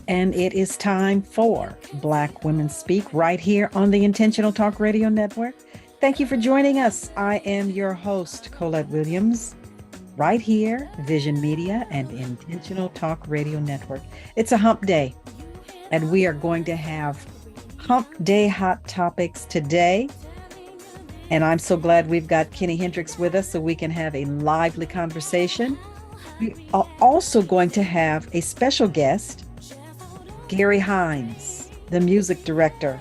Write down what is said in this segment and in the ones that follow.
And it is time for Black Women Speak right here on the Intentional Talk Radio Network. Thank you for joining us. I am your host, Colette Williams, right here, Vision Media and Intentional Talk Radio Network. It's a hump day, and we are going to have hump day hot topics today. And I'm so glad we've got Kenny Hendricks with us so we can have a lively conversation. We are also going to have a special guest, Gary Hines, the music director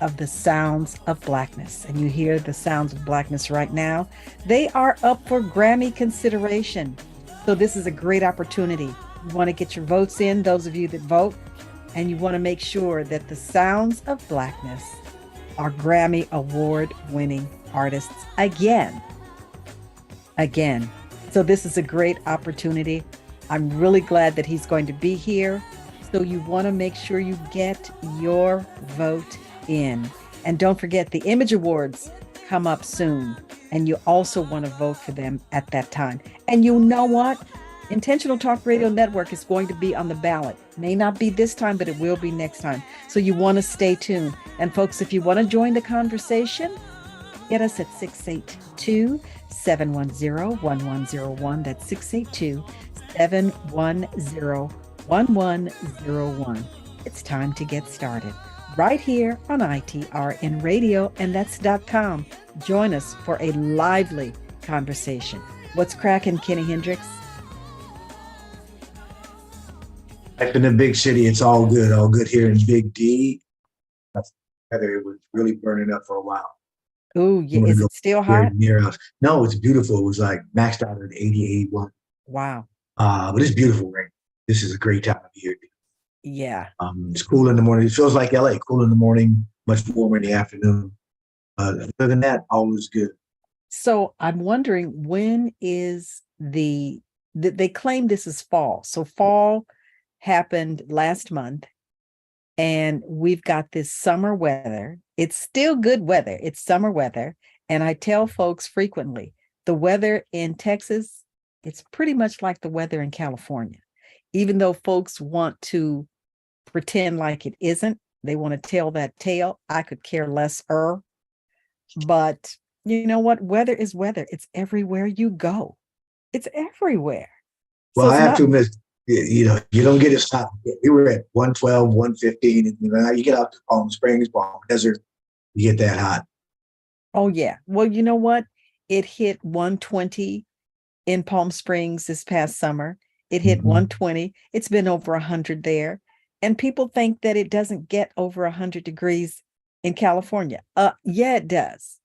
of the Sounds of Blackness. And you hear the Sounds of Blackness right now. They are up for Grammy consideration. So this is a great opportunity. You want to get your votes in, those of you that vote, and you want to make sure that the Sounds of Blackness are Grammy award-winning artists again. So this is a great opportunity. I'm really glad that he's going to be here. So you want to make sure you get your vote in. And don't forget, the Image Awards come up soon, and you also want to vote for them at that time. And you know what? Intentional Talk Radio Network is going to be on the ballot. May not be this time, but it will be next time. So you want to stay tuned. And folks, if you want to join the conversation, get us at 682-710-1101. That's 682-710-1101. It's time to get started right here on ITRN Radio, and that's .com. Join us for a lively conversation. What's cracking, Kenny Hendricks? Life in a big city, it's all good here in Big D. Weather, it was really burning up for a while. Oh, yeah. Is it still hot? Near us. No, it's beautiful. It was like maxed out at 80, 81. Wow. But it's beautiful, right? This is a great time of year. Yeah. It's cool in the morning. It feels like LA, cool in the morning, much warmer in the afternoon. Other than that, all is good. So I'm wondering, when is they claim this is fall. So fall happened last month, and we've got this summer weather. It's still good weather. It's summer weather. And I tell folks frequently, the weather in Texas, it's pretty much like the weather in California. Even though folks want to pretend like it isn't, they want to tell that tale. I could care less. But you know what? Weather is weather. It's everywhere you go. It's everywhere. Well, I have to admit, you don't get it hot. We were at 112, 115, and now you get out to Palm Springs, Palm Desert, you get that hot. Oh, yeah. Well, you know what? It hit 120 in Palm Springs this past summer. It hit 120. It's been over 100 there. And people think that it doesn't get over 100 degrees in California. Yeah, it does.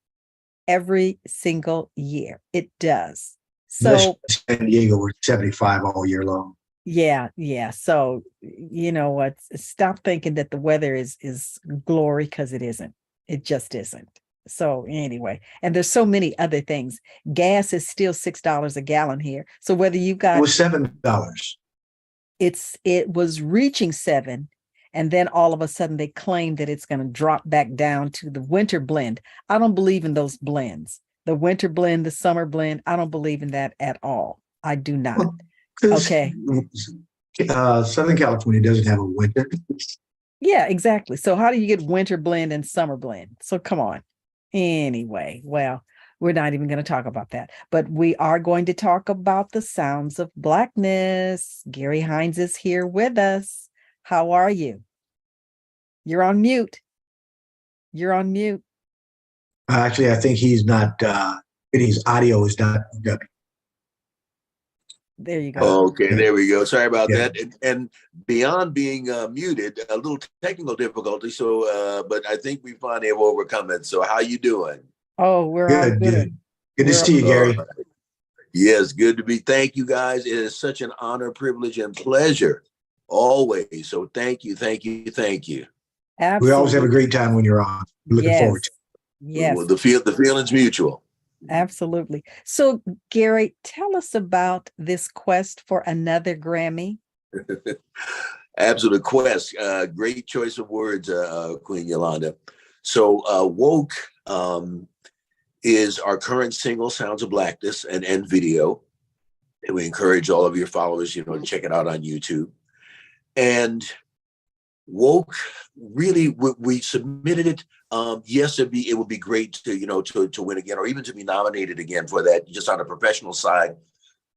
Every single year. It does. So San Diego, we're 75 all year long. Yeah. So you know what? Stop thinking that the weather is glory, because it isn't. It just isn't. So anyway, and there's so many other things. Gas is still $6 a gallon here. So whether you got, it was $7. It was reaching $7, and then all of a sudden they claim that it's going to drop back down to the winter blend. I don't believe in those blends. The winter blend, the summer blend. I don't believe in that at all. I do not. Okay. Southern California doesn't have a winter. Yeah, exactly. So how do you get winter blend and summer blend? So come on. Anyway, well, we're not even going to talk about that, but we are going to talk about the Sounds of Blackness. Gary Hines is here with us. How are you? You're on mute. Actually, I think he's not, his audio is not. There you go. Okay, there we go. Sorry about that. And beyond being muted, a little technical difficulty. So, but I think we finally have overcome it. So, how you doing? Oh, we're all good. Good to see you, Gary. Yes, good to be. Thank you, guys. It is such an honor, privilege, and pleasure always. So, thank you. Absolutely. We always have a great time when you're on. Looking forward to it. Yes. Well, the feeling's mutual. Absolutely. So, Gary, tell us about this quest for another Grammy. Absolute quest. Great choice of words, Queen Yolanda. So, Woke is our current single, Sounds of Blackness, and video. And we encourage all of your followers, to check it out on YouTube. And woke, really, we submitted it. Yes, it would be great to win again, or even to be nominated again for that, just on a professional side.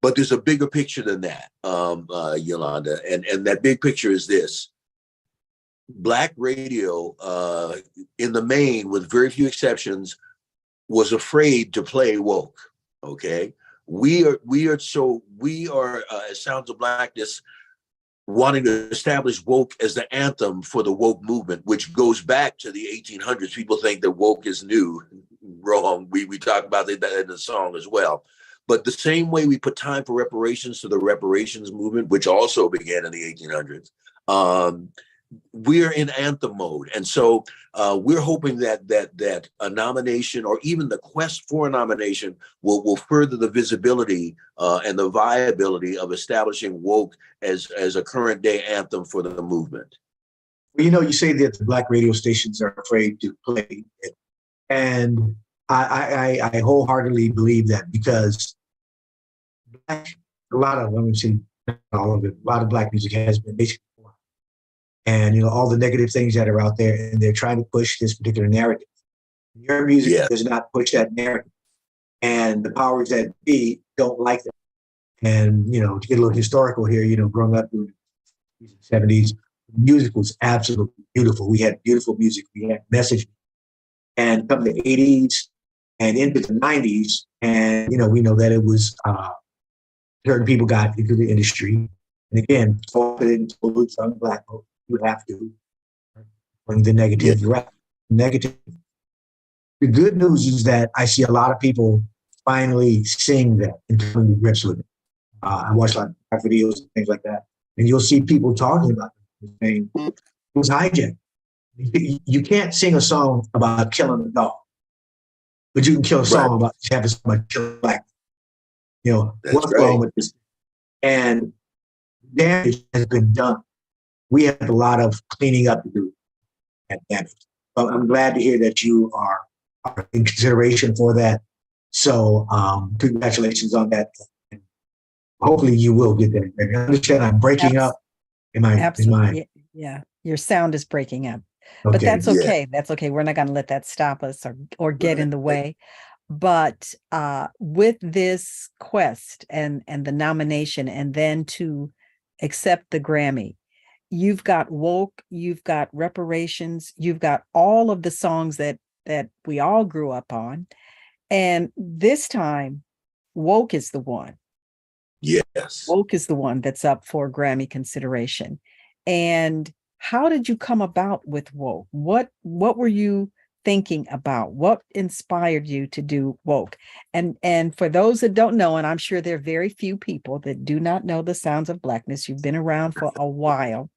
But there's a bigger picture than that, Yolanda, and that big picture is this: Black radio, in the main, with very few exceptions, was afraid to play woke. Okay, we are as Sounds of Blackness, wanting to establish woke as the anthem for the woke movement, which goes back to the 1800s. People think that woke is new. Wrong. We talk about that in the song as well. But the same way we put time for reparations to the reparations movement, which also began in the 1800s, we're in anthem mode. And so we're hoping that a nomination, or even the quest for a nomination, will further the visibility and the viability of establishing woke as a current day anthem for the movement. Well, you say that the Black radio stations are afraid to play it. And I wholeheartedly believe that, because a lot of Black music has been basically, and all the negative things that are out there, and they're trying to push this particular narrative. Your music does not push that narrative, and the powers that be don't like that. And to get a little historical here, growing up in the 70s, music was absolutely beautiful. We had beautiful music, we had message, and come the 80s and into the 90s, and we know that it was certain people got into the industry, and again, told some Black folks, you have to bring the negative. Negative. The good news is that I see a lot of people finally seeing that and coming to grips with it. I watch a lot of videos and things like that, and you'll see people talking about it, saying it was hijacked. You can't sing a song about killing a dog, but you can kill a song about having somebody kill Black. What's wrong with this? And damage has been done. We have a lot of cleaning up to do at damage. But I'm glad to hear that you are in consideration for that. So congratulations on that. Hopefully you will get that. I understand I'm breaking up. Absolutely. Yeah. Your sound is breaking up. Okay. But that's okay. Yeah. That's okay. We're not going to let that stop us or get in the way. But with this quest and the nomination, and then to accept the Grammy, you've got woke, you've got reparations, you've got all of the songs that we all grew up on. And this time, woke is the one. Yes. Woke is the one that's up for Grammy consideration. And how did you come about with woke? What were you thinking about? What inspired you to do woke? And for those that don't know, and I'm sure there are very few people that do not know the Sounds of Blackness, you've been around for a while.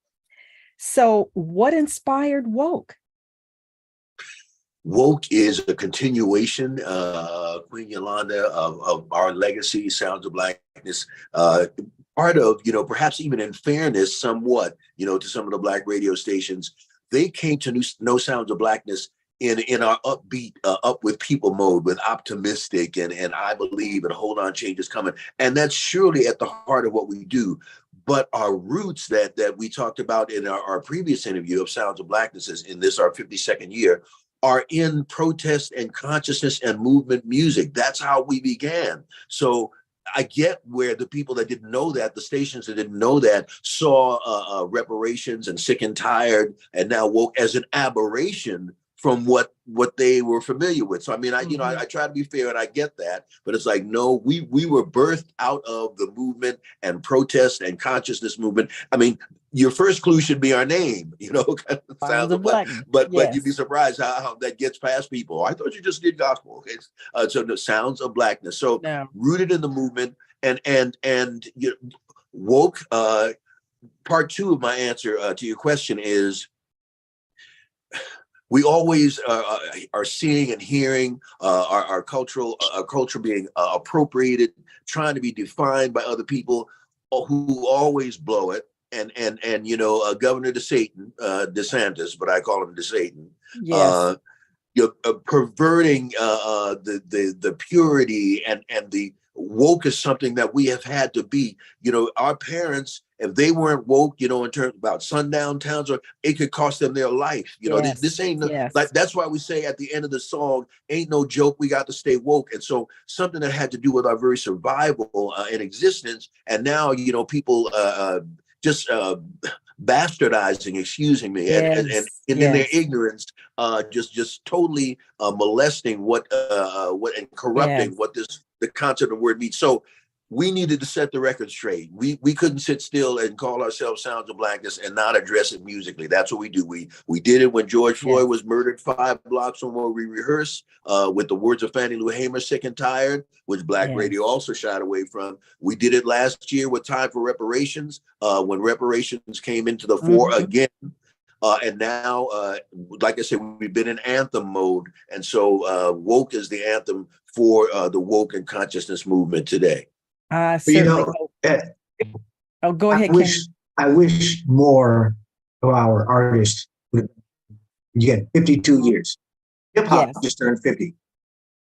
So what inspired woke? Woke is a continuation, Queen Yolanda, of our legacy, Sounds of Blackness. Part of, perhaps even in fairness, somewhat, to some of the Black radio stations, they came to know Sounds of Blackness in our upbeat, up with people mode, with optimistic and I believe and hold on, change is coming. And that's surely at the heart of what we do. But our roots that we talked about in our previous interview of Sounds of Blackness, in this, our 52nd year, are in protest and consciousness and movement music. That's how we began. So I get where the people that didn't know that, the stations that didn't know that, saw reparations and Sick and Tired and now woke as an aberration from what they were familiar with. So I mean, I try to be fair, and I get that, but it's like, no, we were birthed out of the movement and protest and consciousness movement. I mean, your first clue should be our name, Sounds of Black. But you'd be surprised how that gets past people. I thought you just did gospel. Okay, so the Sounds of Blackness. So rooted in the movement and woke. Part two of my answer to your question is, we always are seeing and hearing our culture being appropriated, trying to be defined by other people who always blow it. And Governor DeSantis, but I call him DeSatan. Yes. you're perverting the purity and the woke is something that we have had to be. You know, our parents, if they weren't woke, you know, in terms about sundown towns, or it could cost them their life. You know, this Yes. ain't no, Yes. like that's why we say at the end of the song, "Ain't no joke. We got to stay woke." And so something that had to do with our very survival and existence, and now you know people just bastardizing, excusing me, and Yes. in their Yes. ignorance, just totally molesting what and corrupting Yes. what the concept of the word means. So we needed to set the record straight. We couldn't sit still and call ourselves Sounds of Blackness and not address it musically. That's what we do. We did it when George Floyd Yes. was murdered 5 blocks from where we rehearsed, with the words of Fannie Lou Hamer, "Sick and Tired," which Black Yes. Radio also shied away from. We did it last year with Time for Reparations, when reparations came into the fore Mhm. again. And now, like I said, we've been in anthem mode. And so woke is the anthem for the woke and consciousness movement today. I But, you certainly know, hope. eh, Oh, go I ahead, wish Ken. I wish more of our artists would, again, 52 years. Hip hop Yes. just turned 50,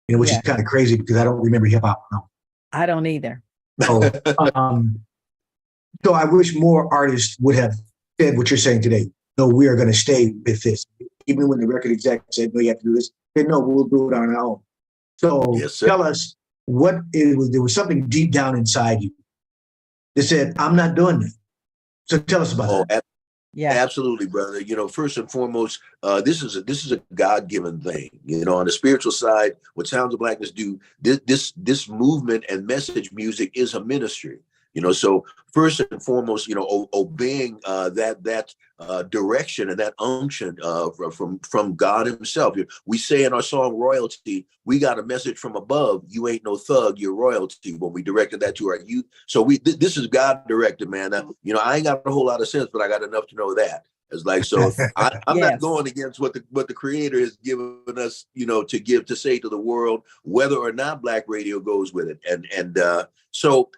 you know, which is Yes. kind of crazy because I don't remember hip hop. No. I don't either. So, so I wish more artists would have said what you're saying today. No, we are going to stay with this. Even when the record exec said, no, you have to do this, they said, no, we'll do it on our own. So Yes, sir. tell us what it was. There was something deep down inside you that said, I'm not doing this. So tell us about Oh, that. Yeah. absolutely, brother. You know, first and foremost, this is a God-given thing. You know, on the spiritual side, what Sounds of Blackness do, this movement and message music is a ministry. You know, so first and foremost, you know, obeying that direction and that unction from God Himself. We say in our song "Royalty," we got a message from above. You ain't no thug, you're royalty. When we directed that to our youth, so this is God directed, man. You know, I ain't got a whole lot of sense, but I got enough to know that. It's like, so I'm not Yes. going against what the Creator has given us, you know, to say to the world, whether or not Black Radio goes with it, and so.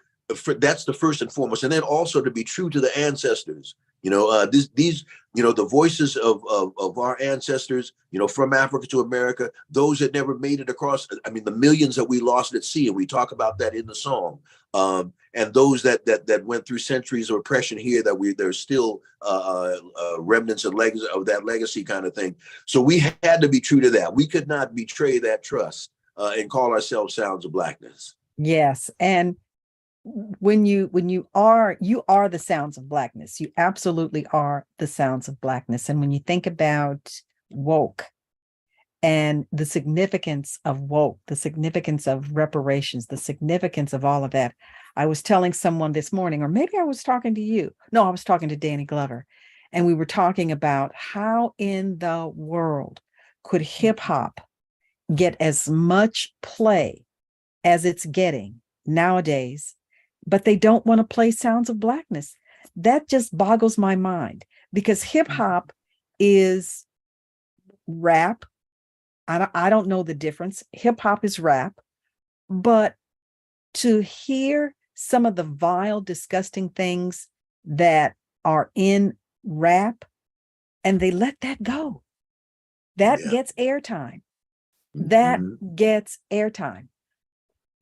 That's the first and foremost, and then also to be true to the ancestors. You know, these you know, the voices of our ancestors, you know, from Africa to America, those that never made it across. I mean, the millions that we lost at sea, and we talk about that in the song. And those that went through centuries of oppression here, there's still remnants and legacy of that legacy kind of thing. So we had to be true to that. We could not betray that trust and call ourselves Sounds of Blackness. Yes. And when you are the Sounds of Blackness, you absolutely are the Sounds of Blackness. And when you think about woke and the significance of woke, the significance of reparations, the significance of all of that, I was telling someone this morning, or maybe I was talking to you. No, I was talking to Danny Glover, and we were talking about how in the world could hip hop get as much play as it's getting nowadays, but they don't want to play Sounds of Blackness. That just boggles my mind, because hip hop is rap. I don't know the difference. Hip hop is rap, but to hear some of the vile, disgusting things that are in rap, and they let that go, that gets airtime. That gets airtime.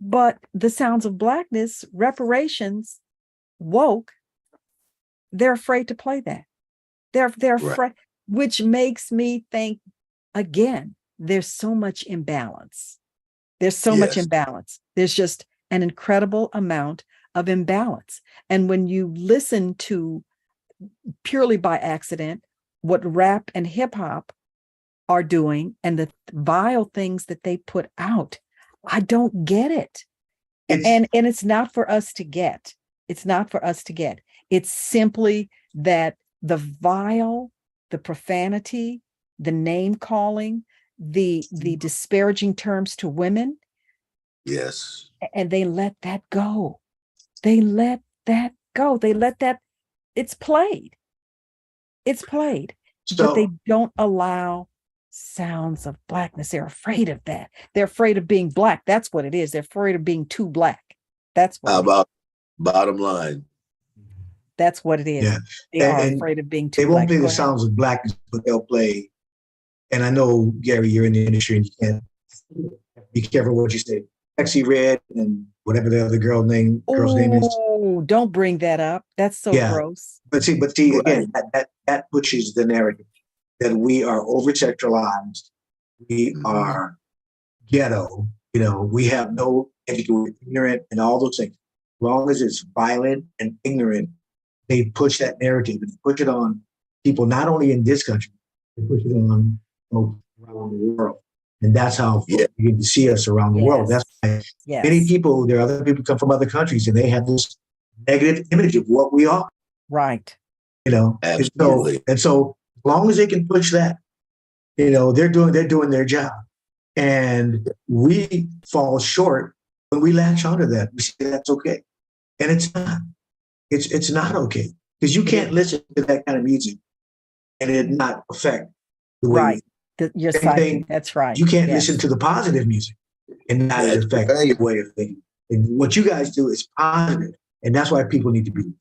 But the Sounds of Blackness, reparations, woke, they're afraid to play that. They're afraid, which makes me think, again, there's so much imbalance. There's so much imbalance. There's just an incredible amount of imbalance. And when you listen to, purely by accident, what rap and hip hop are doing and the vile things that they put out, I don't get it. And it's not for us to get. It's not for us to get. It's simply that the vile, the profanity, the name calling, the disparaging terms to women. Yes. And they let that go. They let that go. They let that, it's played. It's played. So, but they don't allow Sounds of Blackness. They're afraid of that. They're afraid of being Black. That's what it is. They're afraid of being too Black. That's what. How about bottom line? That's what it is. Yeah. They are afraid of being too They won't Black. play the Sounds of Blackness, but they'll play and I know, Gary, you're in the industry and you can't be careful what you say. Sexy Red and whatever the other girl's name is. Oh, don't bring that up. That's so Yeah. gross. But see, Right. again, that pushes the narrative that we are over sexualized, we Mhm. are ghetto, we have no education, ignorant, and all those things. As long as it's violent and ignorant, they push that narrative and push it on people not only in this country, they push it on folks around the world. And that's how Yeah. you get to see us around the world. That's why Yes. many people, there are other people come from other countries and they have this negative image of what we are, Right. Absolutely. And so as long as they can push that, they're doing their job. And we fall short when we latch onto that. We say that's okay. And it's not. It's not okay. Because you can't listen to that kind of music and it not affect the way Right. Your Same psyche. thing. That's right. you can't Yes. listen to the positive music and not That's affect right. the way of thinking. And what you guys do is positive. And that's why people need to be.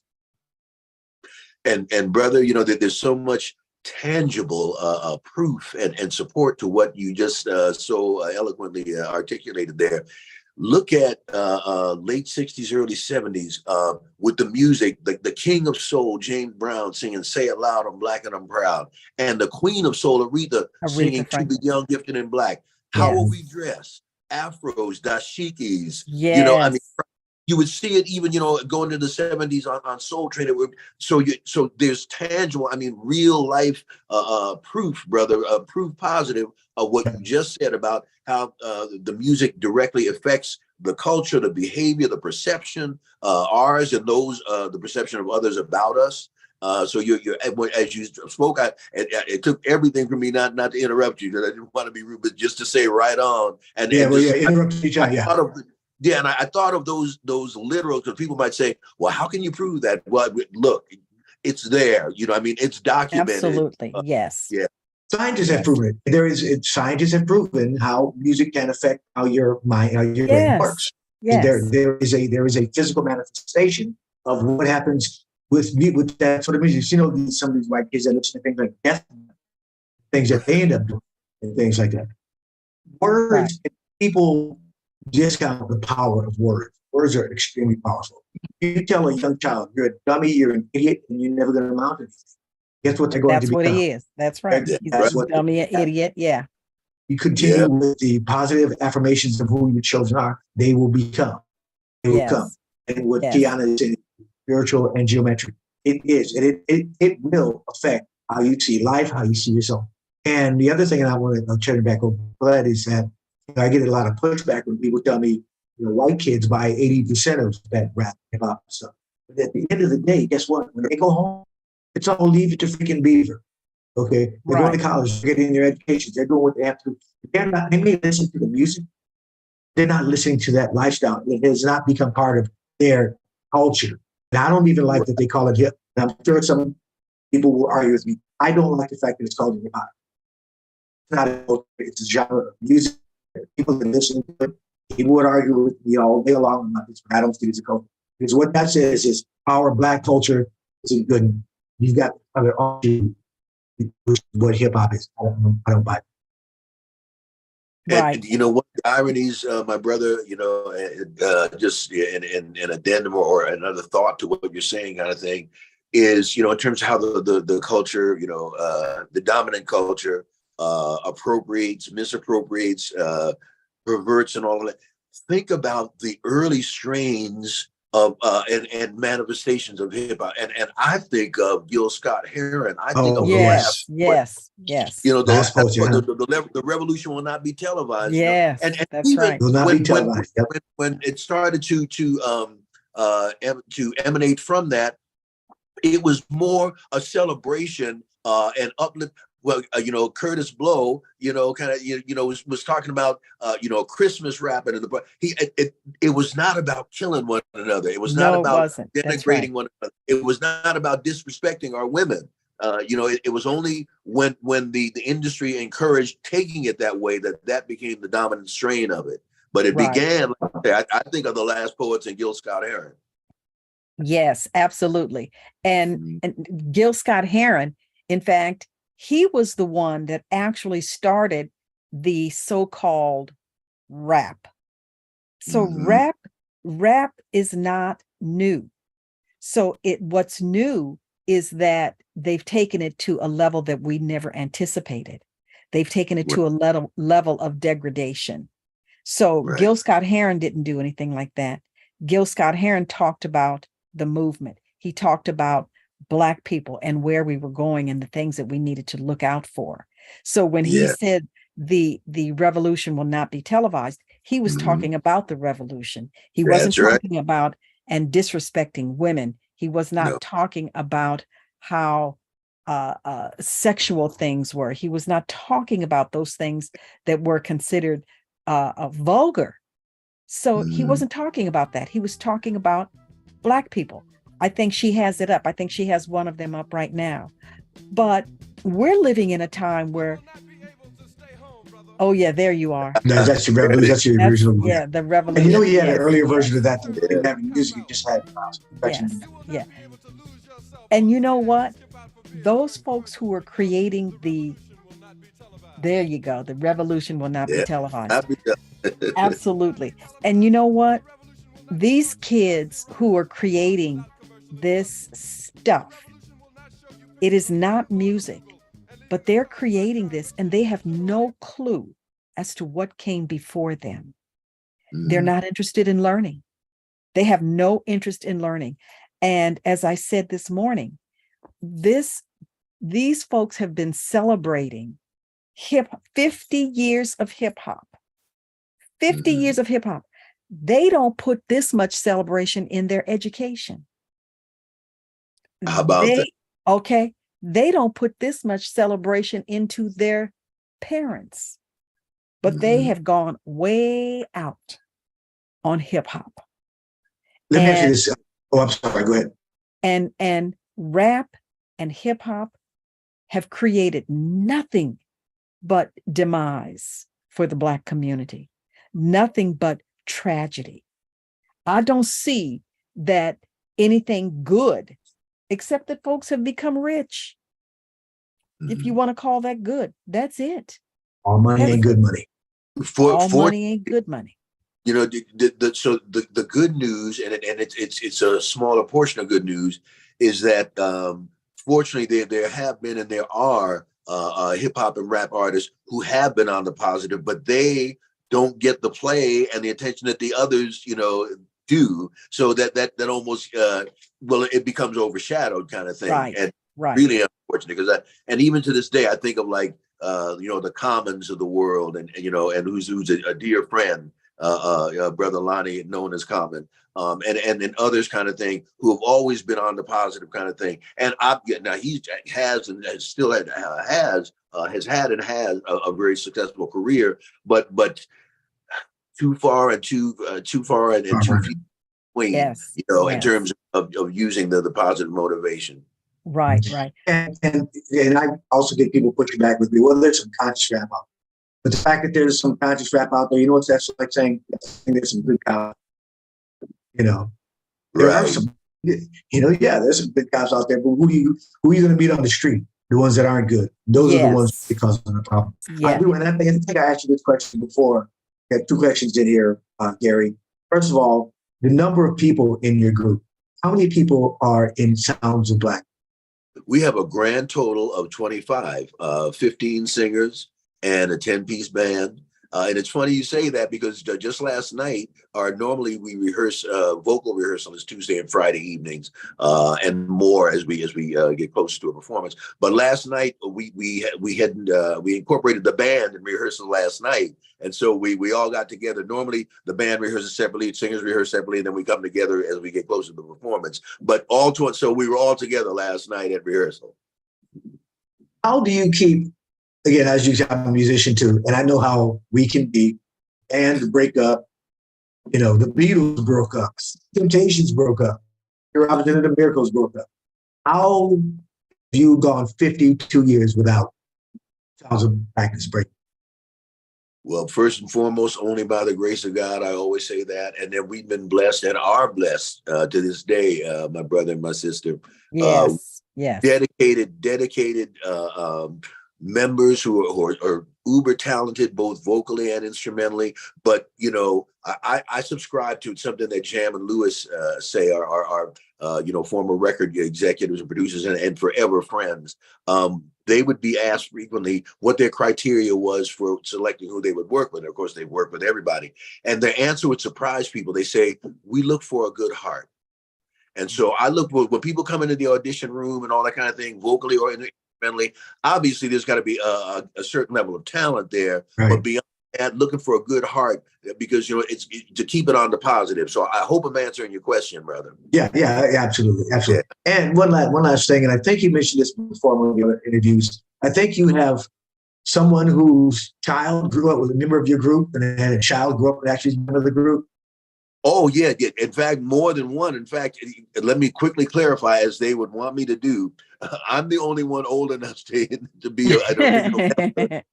And brother, that there's so much tangible proof and support to what you just so eloquently articulated there. Look at late 60s, early 70s with the music, the king of soul, James Brown singing Say It Loud, I'm Black and I'm Proud, and the queen of soul, Aretha singing To Franklin. the Young, Gifted and Black. How are Yes. we dressed? Afros, dashikis, Yes. you would see it even, going to the 70s on Soul Train. So there's tangible, real life proof, brother, proof positive of what you just said about how the music directly affects the culture, the behavior, the perception, ours and those, the perception of others about us. So you're as you spoke, it took everything from me not to interrupt you, because I didn't want to be rude, but just to say right on. Interrupt each other. And I thought of those literal, because people might say, well, how can you prove that? Well, look, it's there. It's documented. Absolutely. Yes. Yeah. Scientists have proven it. Scientists have proven how music can affect how your mind, how your brain works. Yes. There is a physical manifestation of what happens with that sort of music. Some of these white kids that listen to things like death, things that they end up doing, and things like that. Words, people discount the power of words. Words are extremely powerful. You tell a young child, you're a dummy, you're an idiot, and you're never going to amount to anything. Guess what they're going to become? That's what he is. That's right. He's a dummy, an idiot. Yeah. You continue with the positive affirmations of who your children are, they will become. They will come. And what Tiana is saying, spiritual and geometric, it is. And it will affect how you see life, how you see yourself. And the other thing, and I want to turn it back over to that, is that I get a lot of pushback when people tell me, white kids buy 80% of that rap hip hop stuff. But at the end of the day, guess what? When they go home, it's all Leave It to freaking Beaver. Okay, they're going to college, they're getting their education, they're doing what they have to. They may listen to the music, they're not listening to that lifestyle. It has not become part of their culture. And I don't even like that they call it hip. And I'm sure some people will argue with me. I don't like the fact that it's called hip hop. It's not a culture, it's a genre of music. People that listen to it, people would argue with me all day long about this, but I don't think it's a culture. Because what that says is our Black culture isn't good. You've got other offshoots, which is what hip hop is. I don't buy it. And one of the ironies, my brother, just in addendum or another thought to what you're saying, kind of thing, is in terms of how the culture, the dominant culture appropriates, misappropriates, perverts, and all of that. Think about the early strains of and manifestations of hip hop, and I think of Gil Scott Heron. I think of yes. The revolution will not be televised. Yes, and that's even right. Will not be televised. When it started to emanate from that, it was more a celebration and uplift. Well, Curtis Blow, was talking about, Christmas rapping, and it was not about killing one another. It was not about denigrating one another. It was not about disrespecting our women. It was only when the industry encouraged taking it that way that became the dominant strain of it. But it began, I think of the Last Poets and Gil Scott Heron. Yes, absolutely. And Gil Scott Heron, in fact, he was the one that actually started the so-called rap. So Mhm. rap is not new. So what's new is that they've taken it to a level that we never anticipated. They've taken it Right. to a level of degradation. So Right. Gil Scott Heron didn't do anything like that. Gil Scott Heron talked about the movement. He talked about Black people and where we were going and the things that we needed to look out for. So when he Yeah. said the revolution will not be televised, he was Mhm. talking about the revolution. He wasn't That's right. talking about and disrespecting women. He was No. not talking about how sexual things were. He was not talking about those things that were considered vulgar. So he Mhm. wasn't talking about that. He was talking about Black people. I think she has it up. I think she has one of them up right now. But we're living in a time where, oh yeah, there you are. That's your revolution. Really? That's your That's, original. Yeah. yeah, the And you know, he revolution. had an Yes, earlier version of yes, that that Yeah. didn't have any music. It just had yes, section. yeah. And you know what? Those folks who were creating there you go, the revolution will not be Yeah. televised. Not be done. Absolutely. And you know what? These kids who are creating this stuff, it is not music, but they're creating this and they have no clue as to what came before them. They're Mhm. not interested in learning. They have no interest in learning. And as I said this morning, these folks have been celebrating 50 years of hip hop. 50 Mhm. years of hip hop. They don't put this much celebration in their education. How about that? Okay, they don't put this much celebration into their parents, but they Mhm. have gone way out on hip hop. Let me ask you And this. Oh, I'm sorry. Go ahead. and rap and hip hop have created nothing but demise for the Black community, nothing but tragedy. I don't see that anything good, except that folks have become rich. If you Mhm. want to call that good, that's it. All money That's ain't good money. all For money ain't good money. you know so the good news and it's a smaller portion of good news is that fortunately there have been and there are hip hop and rap artists who have been on the positive, but they don't get the play and the attention that the others do, so that almost well, it becomes overshadowed kind of thing, Right, and right. really unfortunate because and even to this day I think of like the Commons of the world, and who's a dear friend, brother Lonnie, known as Common, and others kind of thing, who have always been on the positive kind of thing. And now he has and still has had and has a very successful career, but too far and too far and too few between, Yes, in yes. terms of using the positive motivation. Right, right. And I also get people pushing back with me. Well, there's some conscious rap out, but the fact that there's some conscious rap out there, you know what that's like saying? There's some good cops. You know, there are Right. some. Yeah, there's some good cops out there, but who are you going to meet on the street? The ones that aren't good. Those are the ones Yes, that cause the problem. I yes. do, and I think I asked you this question before. I have two questions in here, Gary. First of all, the number of people in your group. How many people are in Sounds of Black? We have a grand total of 25, 15 singers and a 10-piece band. And it's funny you say that because just last night, normally we rehearse, vocal rehearsal is Tuesday and Friday evenings, and more as we get closer to a performance. But last night we incorporated the band in rehearsal last night, and so we all got together. Normally the band rehearses separately, singers rehearse separately, and then we come together as we get closer to the performance. But so we were all together last night at rehearsal. How do you keep, again, as you I'm a musician too, and I know how we can be, bands break up. The Beatles broke up, Temptations broke up, Robinson and the Miracles broke up. How have you gone 52 years without Sounds of Blackness breaking? Well, first and foremost, only by the grace of God. I always say that. And then we've been blessed and are blessed to this day, my brother and my sister. Uh, Yes, yes. dedicated members who are uber talented, both vocally and instrumentally. But I subscribe to something that Jam and Lewis say are former record executives and producers and forever friends. They would be asked frequently what their criteria was for selecting who they would work with. Of course, they work with everybody, and their answer would surprise people. They say, "We look for a good heart." And so I look when people come into the audition room and all that kind of thing, vocally or instrumentally. Obviously, there's got to be a certain level of talent there, Right. but beyond that, looking for a good heart because it's to keep it on the positive. So I hope I'm answering your question, brother. Yeah, absolutely, absolutely. Yeah. And one last thing, and I think you mentioned this before when we were introduced. I think you have someone whose child grew up with a member of your group, and then a child grew up and actually member of the group. Oh, yeah. In fact, more than one. In fact, let me quickly clarify, as they would want me to do. I'm the only one old enough to be an original member.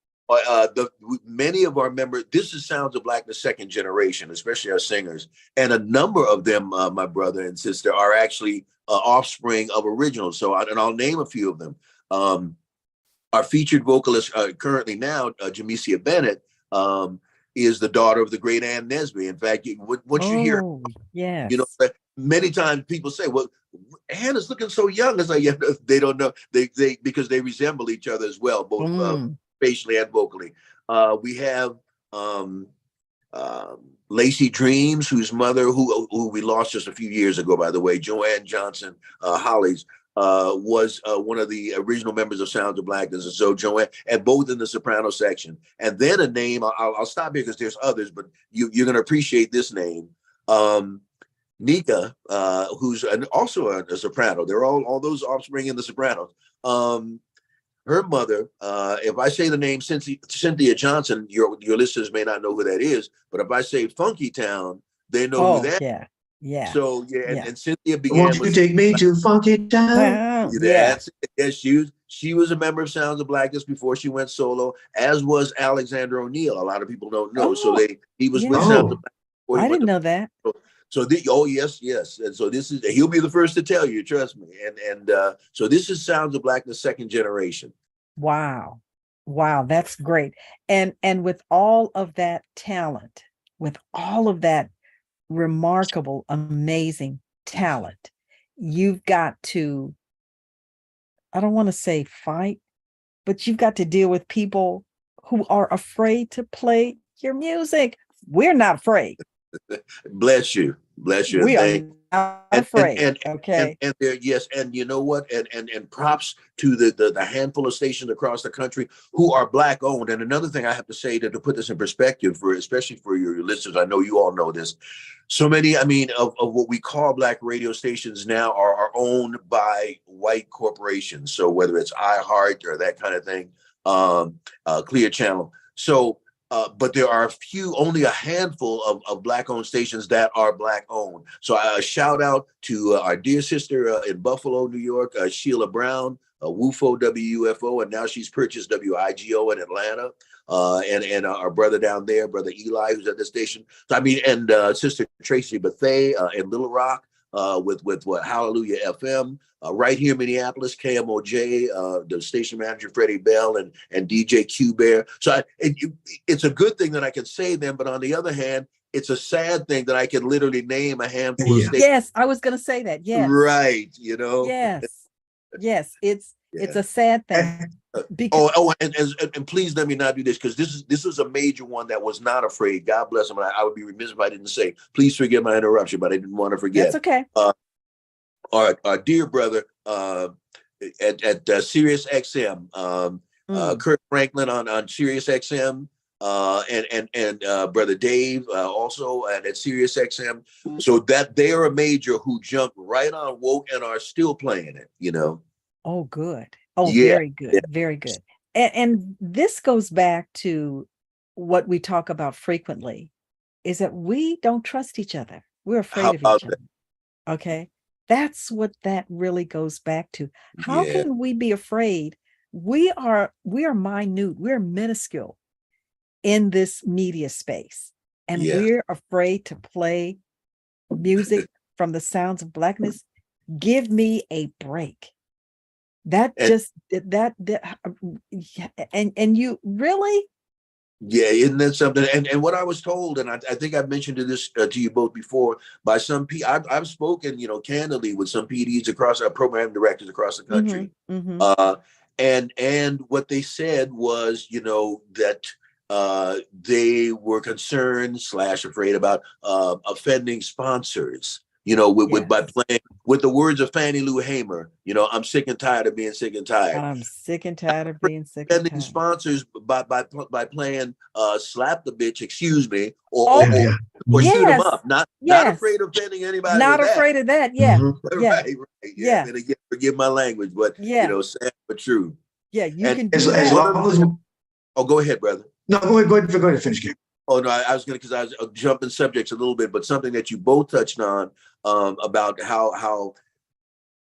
Many of our members, this is Sounds of Blackness second generation, especially our singers. And a number of them, my brother and sister, are actually offspring of originals. So I'll name a few of them. Our featured vocalist currently now, Jamesia Bennett, is the daughter of the great Ann Nesby. In fact, once you hear, yes, many times people say, "Well, Ann is looking so young." It's like, yeah, they don't know they because they resemble each other as well, both facially and vocally. We have Lacey Dreams, whose mother, who we lost just a few years ago, by the way, Joanne Johnson Hollies, was one of the original members of Sounds of Blackness. And so Joanne, and both in the soprano section. And then a name, I'll stop here because there's others, but you're going to appreciate this name. Nika, who's also a soprano. They're all those offspring in the sopranos. Her mother, if I say the name Cynthia Johnson, your listeners may not know who that is, but if I say Funky Town, they know who that is. Yeah. So and Cynthia began. Won't you take me to Funky Town? Yes, she was a member of Sounds of Blackness before she went solo, as was Alexander O'Neal. A lot of people don't know. So he was with Sounds of Blackness. I didn't know that. So yes, and so he'll be the first to tell you, trust me. And so this is Sounds of Blackness second generation. Wow, that's great. And with all of that talent, with all of that remarkable, amazing talent, you've got to, I don't want to say fight, but you've got to deal with people who are afraid to play your music. We're not afraid. Bless you. We are not afraid. Okay. And yes, and you know what? And props to the handful of stations across the country who are Black owned. And another thing I have to say to put this in perspective, especially for your listeners, I know you all know this. So many, of what we call Black radio stations now are owned by white corporations. So whether it's iHeart or that kind of thing, Clear Channel. So but there are only a handful of Black-owned stations that are Black-owned. So a shout out to our dear sister in Buffalo, New York, Sheila Brown, WUFO, WUFO, and now she's purchased WIGO in Atlanta. And our brother down there, Brother Eli, who's at the station. So and Sister Tracy Bethay in Little Rock with what Hallelujah FM. Right here in Minneapolis, KMOJ, the station manager, Freddie Bell, and DJ Q Bear. So it's a good thing that I can say them, but on the other hand, it's a sad thing that I can literally name a handful of stations. Yes, I was going to say that. Yes. Right, Yes, it's a sad thing. And please let me not do this, because this is a major one that was not afraid. God bless him. I would be remiss if I didn't say, please forgive my interruption, but I didn't want to forget. That's okay. Our dear brother at Sirius XM, Kurt Franklin on Sirius XM, and Brother Dave also at Sirius XM. So that they are a major who jumped right on woke and are still playing it. Oh, good. Oh, yeah. Very good. Yeah. Very good. And this goes back to what we talk about frequently, is that we don't trust each other. We're afraid of each other. Okay. That's what that really goes back to. How can we be afraid? We are minute. We're minuscule in this media space, and Yeah. we're afraid to play music from the sounds of Blackness. Give me a break. That And- just that and you really. Yeah, isn't that something? And what I was told, and I think I've mentioned this to you both before, by some I've spoken, candidly with some PDs across our program directors across the country, and what they said was, that they were concerned / afraid about offending sponsors, by Yes. playing with the words of Fannie Lou Hamer, I'm sick and tired of being sick and tired. I'm sick and tired of being sick and Offending tired. sponsors by playing slap the bitch, excuse me, Oh, or shoot them yes. up. Not Yes. afraid of offending anybody Not with that. afraid of that. Yeah. Mhm. Yeah. Right. Yeah. And again, forgive my language, but Yeah. sad but true. Yeah. You And can do As that. long as Oh, go ahead, brother. no, go ahead, finish, Gary. Oh no, I was gonna, because I was jumping subjects a little bit, but something that you both touched on, about how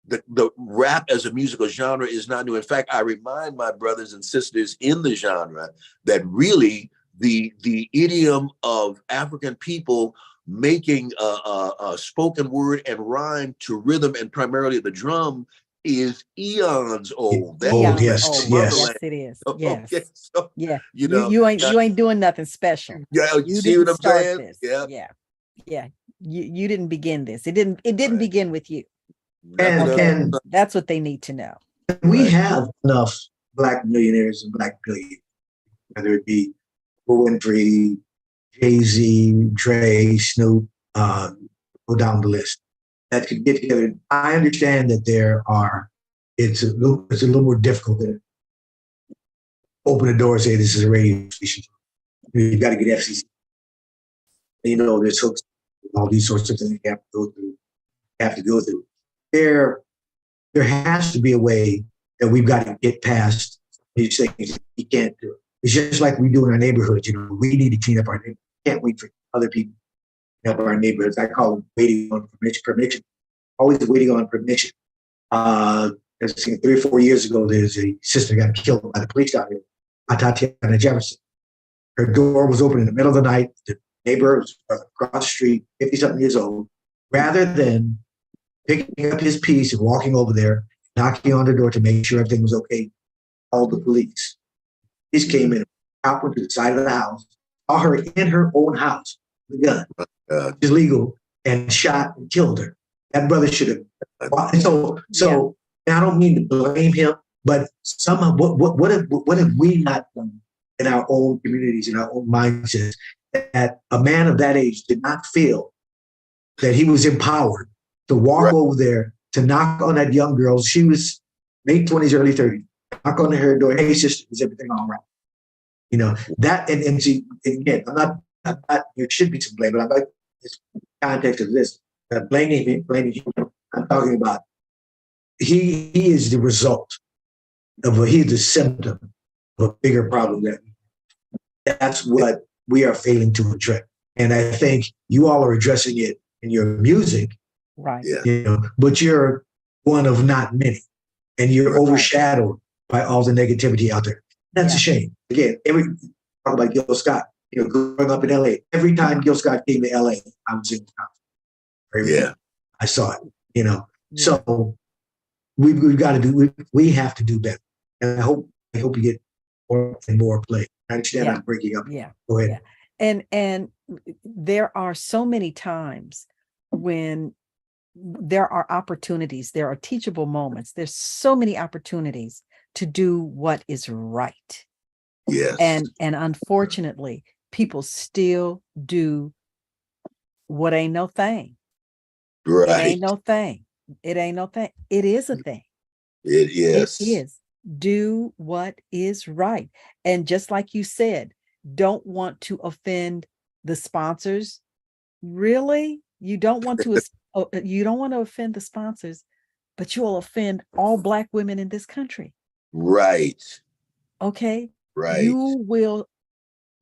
the rap as a musical genre is not new. In fact, I remind my brothers and sisters in the genre that really the idiom of African people making spoken word and rhyme to rhythm, and primarily the drum, is eons old. That Old, goes yes, back to Yes, motherland. it is. Okay, Yes. so Yeah. you know, You ain't doing nothing special. yeah, you You see didn't what I'm start saying? this. Yeah. Yeah. Yeah. You didn't begin this. It didn't Right. begin with you. And Okay. and That's what they need to know. we Right. have enough Black millionaires and Black billionaires, whether it be Winfrey, Jay-Z, Dre, Snoop, go down the list, that could get together. I understand that it's a little more difficult than open the door and say this is a radio station. You've got to get FCC. There's hooks, all these sorts of things you have to go through. There has to be a way that we've got to get past these things. You can't do it. It's just like we do in our neighborhoods. We need to clean up our neighborhood. We can't wait for other people to clean up our neighborhoods. I call it waiting on permission. Always waiting on permission. 3 or 4 years ago, there's a sister got killed by the police out here, Tatiana Jefferson. Her door was open in the middle of the night. The neighbor was across the street, 50-something years old. Rather than picking up his piece and walking over there, knocking on the door to make sure everything was okay, called the police. Police came in, out went to the side of the house, saw her in her own house with a gun, which is legal, and shot and killed her. That brother should have. So I don't mean to blame him, but somehow, what have we not done in our own communities, in our own mindsets, that a man of that age did not feel that he was empowered to walk over there, to knock on that young girl. She was late 20s, early 30s. Knock on her door. Hey, sister, is everything all right? That, and see, again, I'm not, there should be some blame, but I'm like, this context of this, blaming him. I'm talking about, he is the result he's the symptom of a bigger problem that's what we are failing to address. And I think you all are addressing it in your music. Right. Yeah. But you're one of not many, and you're overshadowed by all the negativity out there. That's a shame. Again, talk about Gil Scott. Growing up in LA, every time Gil Scott came to LA, I was in the concert. Yeah. I saw it. So we've got to do. We have to do better. And I hope we get more and more play. I understand I'm breaking up. Yeah. Go ahead. Yeah. And there are so many times when there are opportunities, there are teachable moments. There's so many opportunities to do what is right. Yes. And unfortunately, people still do what ain't no thing. Right. It ain't no thing. It ain't no thing. It is a thing. It is. It is. Do what is right. And just like you said, don't want to offend the sponsors. Really? You don't want to offend the sponsors, but you will offend all Black women in this country. Right. Okay? Right. You will,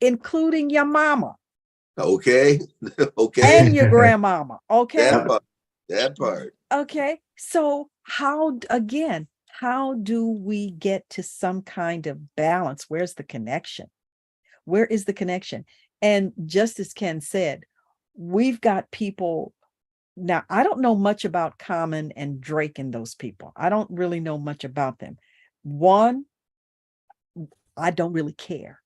including your mama. Okay. Okay. And your grandmama. Okay? That part. Okay. So how do we get to some kind of balance? Where's the connection? Where is the connection? And just as Ken said, we've got people now. I don't know much about Common and Drake and those people. I don't really know much about them. One, I don't really care.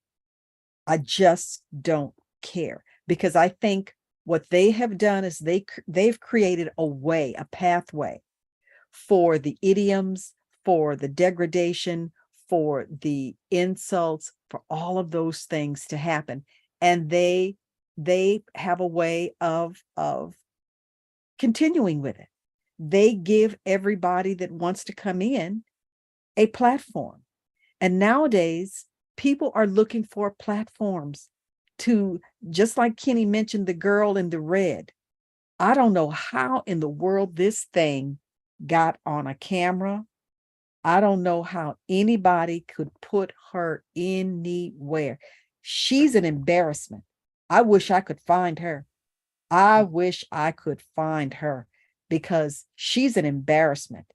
I just don't care, because I think what they have done is they've created a pathway for the idioms, for the degradation, for the insults, for all of those things to happen. And they have a way of continuing with it. They give everybody that wants to come in a platform. And nowadays, people are looking for platforms to, just like Kenny mentioned, the girl in the red. I don't know how in the world this thing got on a camera. I don't know how anybody could put her anywhere. She's an embarrassment. I wish I could find her. I wish I could find her, because she's an embarrassment.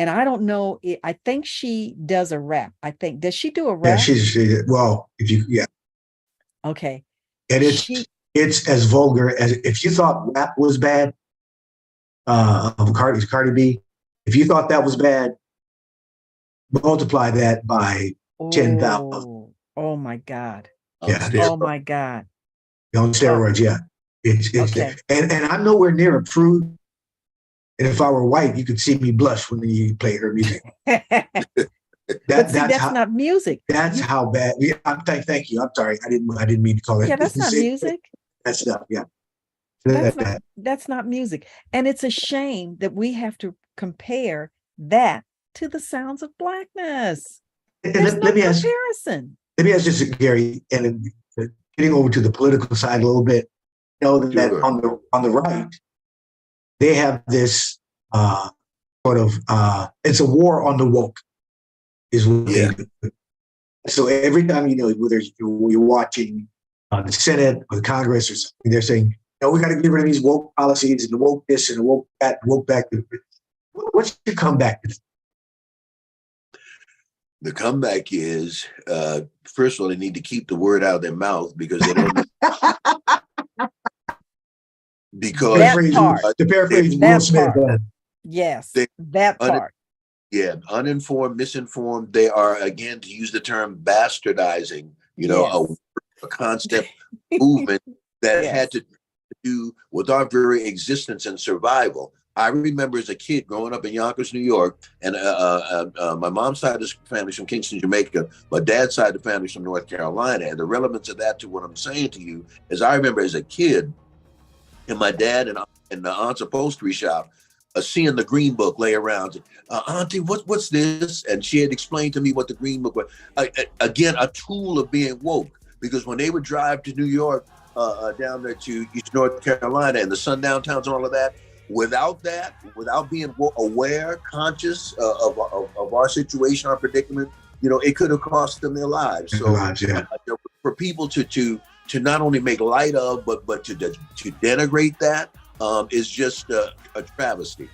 And I don't know. I think she does a rap. Does she do a rap? Yeah, well, yeah. Okay. And it's as vulgar as, if you thought rap was bad, of Cardi B, if you thought that was bad, multiply that by 10,000. Oh my God. Yeah. Oh my God. On steroids, yeah. It's okay. And I'm nowhere near a prude. And if I were white, you could see me blush when you play her music. That's not music. That's how bad. Yeah, thank you. I'm sorry. I didn't mean to call it. Yeah, that's not music. That's not. Yeah. That's not music. And it's a shame that we have to compare that to the sounds of blackness. There's no comparison. Let me ask this, Gary, and getting over to the political side a little bit. You know that on the right, they have this sort of it's a war on the woke, is what they do. So every time, whether you're watching the Senate or the Congress or something, they're saying, we got to get rid of these woke policies and the woke this and the woke that, woke back. What's your comeback? The comeback is, first of all, they need to keep the word out of their mouth, because they don't. Because to paraphrase Will Smith. Yes, that part. Yeah, uninformed, misinformed. They are, again, to use the term, bastardizing, a concept movement that had to do with our very existence and survival. I remember as a kid growing up in Yonkers, New York, and my mom's side of the family's from Kingston, Jamaica. My dad's side of the family's from North Carolina. And the relevance of that to what I'm saying to you is, I remember as a kid, and my dad in the aunt's upholstery shop, seeing the Green Book lay around. Auntie, what's this? And she had explained to me what the Green Book was. Again, a tool of being woke, because when they would drive to New York, down there to East North Carolina and the sundown towns and all of that, without being aware, conscious of our situation, our predicament, it could have cost them their lives. For people to not only make light of, but to denigrate that, is just a travesty.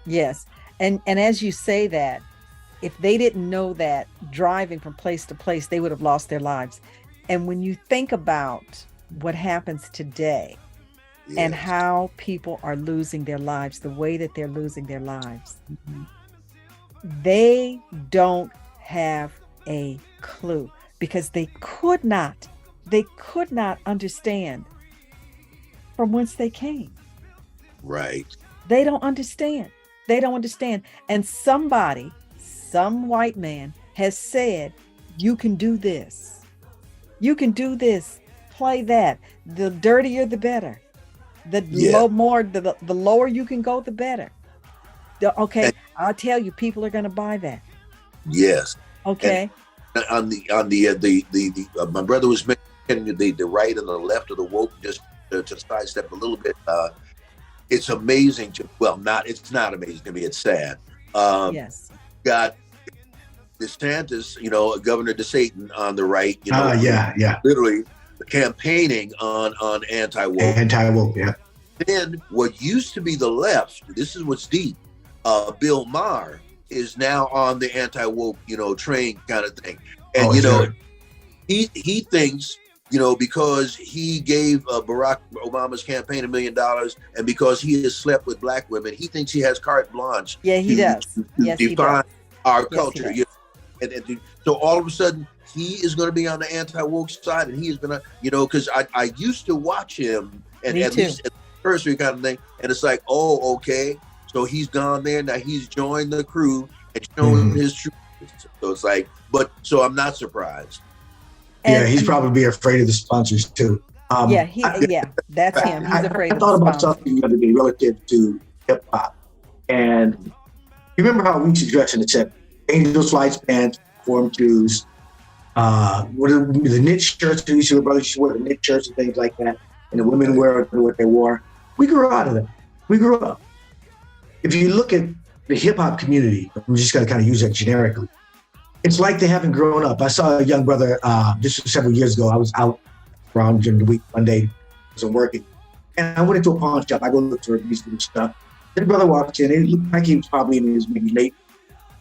Yes. And as you say that, if they didn't know that driving from place to place, they would have lost their lives. And when you think about what happens today, and how people are losing their lives, the way that they're losing their lives, they don't have a clue, because they could not understand from whence they came. Right. They don't understand. And some white man has said, you can do this. You can do this. Play that. The dirtier, the better. The lower you can go, the better. Okay, I'll tell you, people are going to buy that. Yes. Okay. And on the my brother was mentioning the right and the left of the woke, just to sidestep a little bit. It's amazing it's not amazing to me. It's sad. Yes. Got DeSantis, Governor DeSatan on the right. Literally campaigning on anti-woke. Anti-woke, yeah. Then what used to be the left, this is what's deep, Bill Maher is now on the anti-woke, train kind of thing. And, he thinks because he gave Barack Obama's campaign $1 million, and because he has slept with black women, he thinks he has carte blanche Yeah, he does. to Yes, he define does. our Yes, he culture. does. So all of a sudden, he is going to be on the anti-woke side, and he is going to, because I used to watch him, and Me at too. least at the cursory kind of thing, and it's like, oh, okay, so he's gone there now. He's joined the crew and shown his true. So it's like, so I'm not surprised. Yeah, he's probably afraid of the sponsors too. That's him. He's afraid I of thought the about sponsors. something the other day relative to hip hop, and you remember how we used to dress in the set? Angels, flights, pants, form shoes. What are the knit shirts? We used to brothers used to wear the knit shirts and things like that, and the women wear what they wore. We grew out of that. We grew up. If you look at the hip hop community, I'm just going to kind of use that generically. It's like they haven't grown up. I saw a young brother, this was several years ago. I was out around during the week, one day, I wasn't working. And I went into a pawn shop. I go look for music and stuff. The brother walked in. It looked like he was probably in his maybe late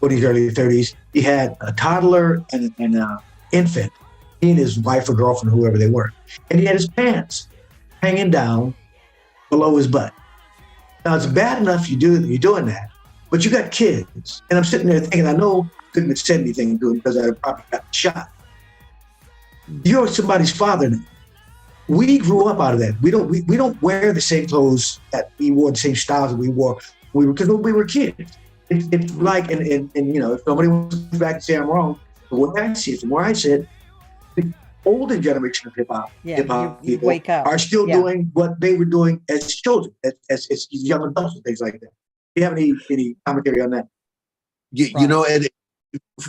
40s, early 30s. He had a toddler and an infant. He and his wife or girlfriend, whoever they were. And he had his pants hanging down below his butt. Now, it's bad enough you're doing that, but you got kids. And I'm sitting there thinking, I know I couldn't have said anything to him because I probably got shot. You're somebody's father now. We grew up out of that. We don't wear the same clothes that we wore, the same styles that we wore because we were kids. It's like, and if somebody wants to come back and say I'm wrong, the way I see it, from where I sit, the older generation of hip hop You wake up. are still doing what they were doing as children, as young adults and things like that. Do you have any commentary on that? And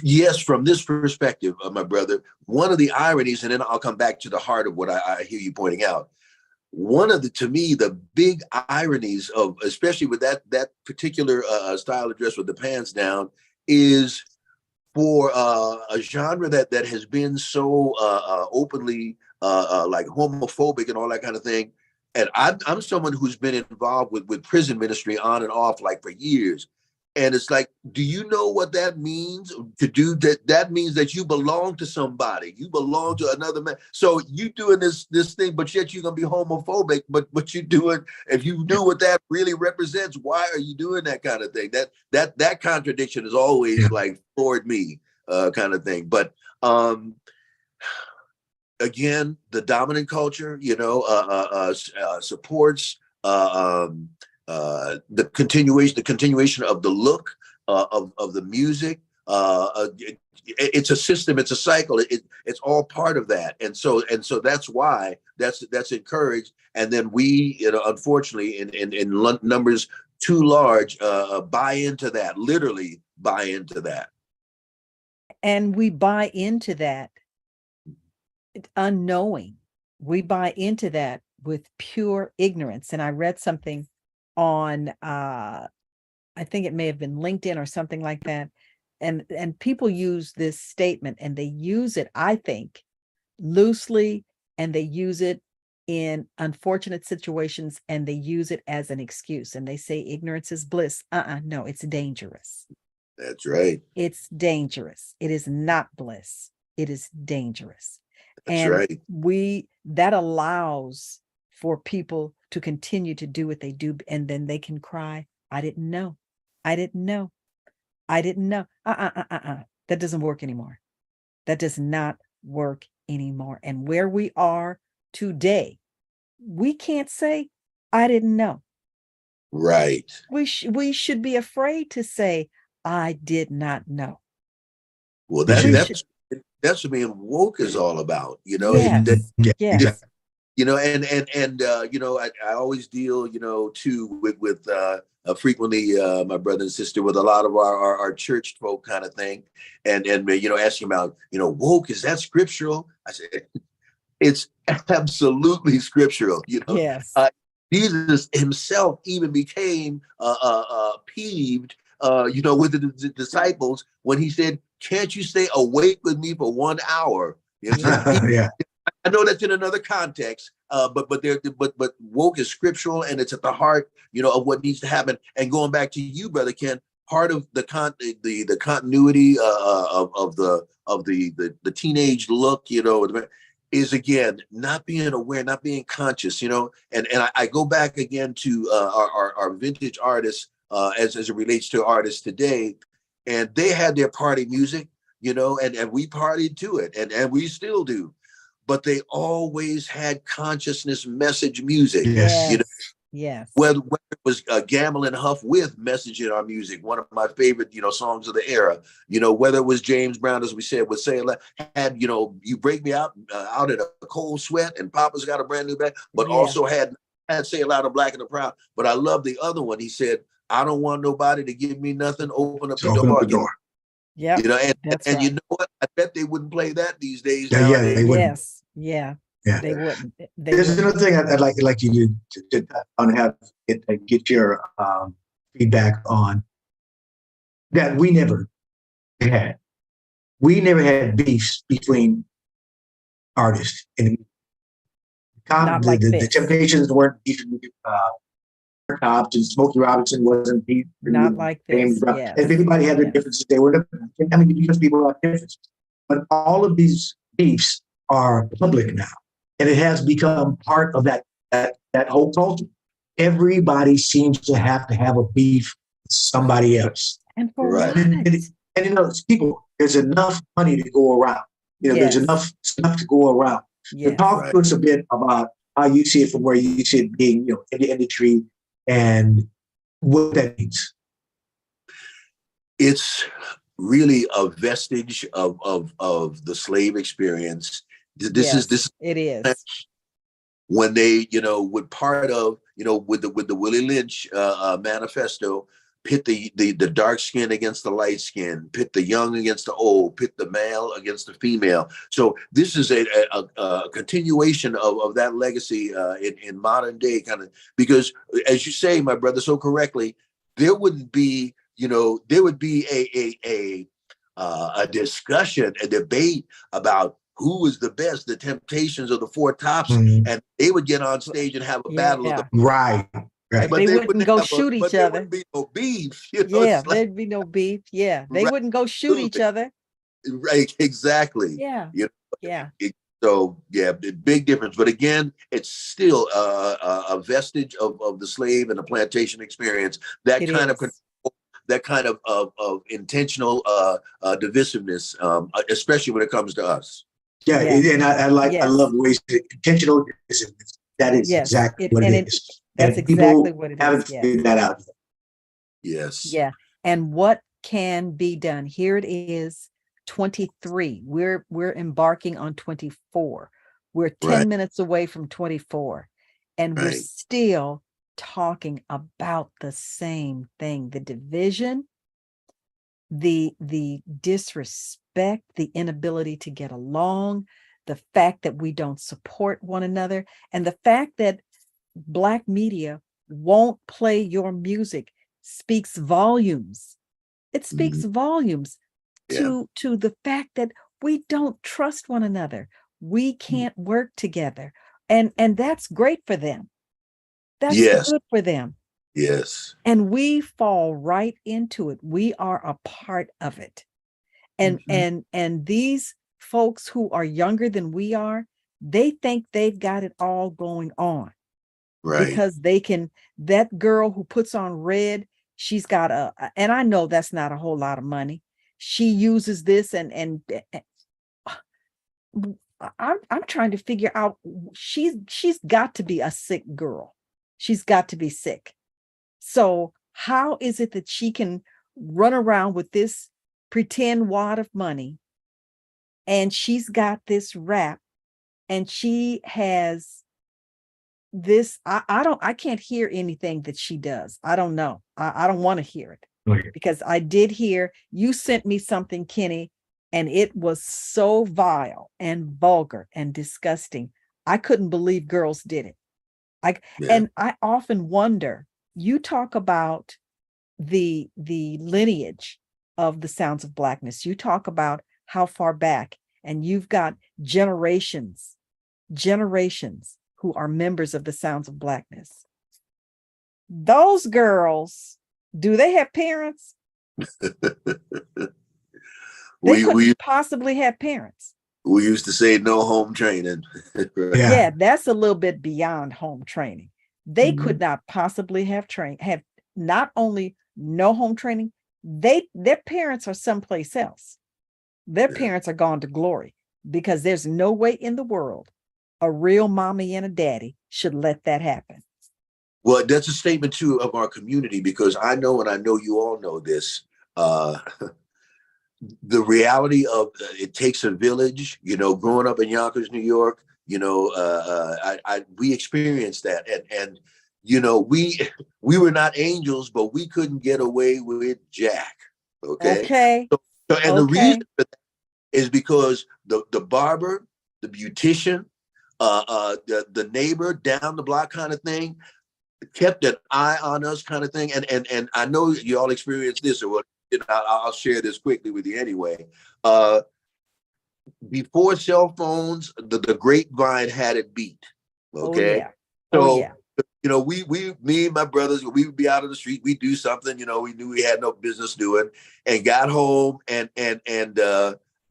yes, from this perspective, my brother, one of the ironies, and then I'll come back to the heart of what I hear you pointing out. One of to me, the big ironies of, especially with that particular style of dress with the pants down, is for a genre that has been so openly like homophobic and all that kind of thing. And I'm someone who's been involved with prison ministry on and off like for years. And it's like, do you know what that means to do that? That means that you belong to somebody. You belong to another man. So you doing this thing, but yet you're gonna be homophobic. But you doing, if you knew what that really represents, why are you doing that kind of thing? That contradiction is always like floored me, kind of thing. But again, the dominant culture, supports the continuation of the look of the music. It's a system, it's a cycle. It's all part of that, and so that's why that's encouraged. And then we, unfortunately, in numbers too large, buy into that. Literally buy into that, and we buy into that unknowing. We buy into that with pure ignorance. And I read something on I think it may have been LinkedIn or something like that, and people use this statement, and they use it, I think, loosely, and they use it in unfortunate situations, and they use it as an excuse, and they say ignorance is bliss. No, it's dangerous. That's right. It's dangerous. It is not bliss. It is dangerous. That's right. That allows for people to continue to do what they do, and then they can cry, I didn't know. I didn't know. I didn't know. That doesn't work anymore. That does not work anymore. And where we are today, we can't say, I didn't know. Right. We should be afraid to say, I did not know. Well, that's what being woke is all about, Yes. Yes. I always deal, too, with frequently my brother and sister with a lot of our church folk kind of thing, and asking about, woke, is that scriptural? I said, it's absolutely scriptural. Yes. Jesus himself even became peeved, with the disciples when he said, "Can't you stay awake with me for 1 hour?" Yeah. I know that's in another context, but woke is scriptural, and it's at the heart, of what needs to happen. And going back to you, Brother Ken, part of the continuity of the teenage look, is again not being aware, not being conscious, and I go back again to our vintage artists as it relates to artists today, and they had their party music, and we partied to it, and we still do, but they always had consciousness message music, Yes. Yes. whether it was Gamble and Huff with message in our music, one of my favorite, songs of the era, whether it was James Brown, as we said, would say, had, you break me out in a cold sweat, and Papa's got a brand new bag, but Yeah. also had Say It Loud and Black and the Proud. But I love the other one. He said, I don't want nobody to give me nothing. Open up the Open door. up the door. Yeah. And you know what? I bet they wouldn't play that these days. Yeah, nowadays. they wouldn't. Yes. Yeah. Yeah. They wouldn't. There's another thing I'd like you to have get your feedback on that we never had. We never had beefs between artists. Not like The this. Temptations weren't beefing with Cops, and Smokey Robinson wasn't beefing Not with like James this. Brown. Yes. And if anybody had their Yes. differences, they were because people have differences. But all of these beefs are public now, and it has become part of that whole culture. Everybody seems to have a beef with somebody else. And for Right. what? And people, there's enough money to go around. There's Yes. enough stuff to go around. Yes. So talk to us a bit about how you see it from where you see it being, in the industry and what that means. It's really a vestige of the slave experience. This is It is. when they, with part of, with the Willie Lynch manifesto, pit the dark skin against the light skin, pit the young against the old, pit the male against the female. So this is a continuation of that legacy in modern day, kind of, because as you say, my brother, so correctly, there wouldn't be, there would be a discussion, a debate about who was the best, the Temptations or the Four Tops, and they would get on stage and have a battle of the Right. But they wouldn't go shoot each other. There wouldn't be no beef. There'd be no beef. Yeah, they Right. wouldn't go shoot each other. Right, exactly. Yeah. Yeah. So yeah, big difference. But again, it's still a vestige of the slave and the plantation experience. That kind of control, that kind of intentional divisiveness, especially when it comes to us. Yeah, and I love the ways intentional divisiveness. That is exactly what it is. That's exactly what it is. Haven't figured that out yet. Yes. Yeah. And what can be done? Here it is, 23. We're embarking on 24. We're 10 minutes away from 24. And we're still talking about the same thing. The division, the disrespect, the inability to get along, the fact that we don't support one another, and the fact that Black media won't play your music speaks volumes. It speaks volumes to the fact that we don't trust one another. We can't work together. And that's great for them. That's good for them. Yes. And we fall right into it. We are a part of it. And these folks who are younger than we are, they think they've got it all going on. Right. Because that girl who puts on red, she's got and I know that's not a whole lot of money. She uses this and I'm trying to figure out, she's got to be a sick girl. She's got to be sick. So how is it that she can run around with this pretend wad of money, and she's got this rap, and she has this, I can't hear anything that she does. I don't know. I don't want to hear it, because I did hear, you sent me something, Kenny, and it was so vile and vulgar and disgusting. I couldn't believe girls did it. And I often wonder, you talk about the lineage of the Sounds of Blackness. You talk about how far back, and you've got generations who are members of the Sounds of Blackness. Those girls, do they have parents? They couldn't possibly have parents. We used to say no home training. Yeah. Yeah, that's a little bit beyond home training. They Mhm. could not possibly have have not only no home training, their parents are someplace else. Their Yeah. parents are gone to glory, because there's no way in the world a real mommy and a daddy should let that happen. Well, that's a statement too of our community, because I know, and I know you all know this. Uh, the reality of it takes a village. Growing up in Yonkers, New York, we experienced that, and we were not angels, but we couldn't get away with Jack. Okay, Okay. and the reason Okay. for that is because the barber, the beautician, the neighbor down the block kind of thing kept an eye on us kind of thing. And I know you all experienced this, or what. I'll share this quickly with you anyway. Before cell phones, the grapevine had it beat. Oh Okay. yeah. Oh So, yeah. me and my brothers, we would be out on the street, we do something, we knew we had no business doing, and got home and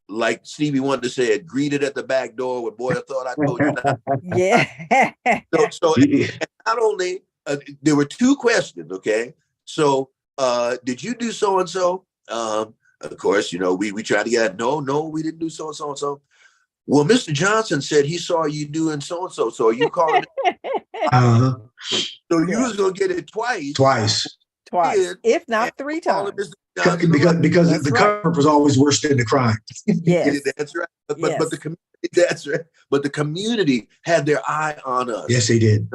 like Stevie Wonder said, greeted at the back door with, "Boy, I thought I told you not." Yeah. So Yeah. and not only there were two questions. Okay, so did you do so and so? Of course, we tried to get, no, we didn't do so and so and so. Well, Mr. Johnson said he saw you doing so and so. So are you calling? Uh-huh. So you Yes. was gonna get it twice. Twice. Twice, Did if and not three calling times. Mr. Johnson a Because lot. because That's the right. cover was always worse than the crime. Yes. That's right. But Yes. the community, that's right. But the community had their eye on us. Yes, they did.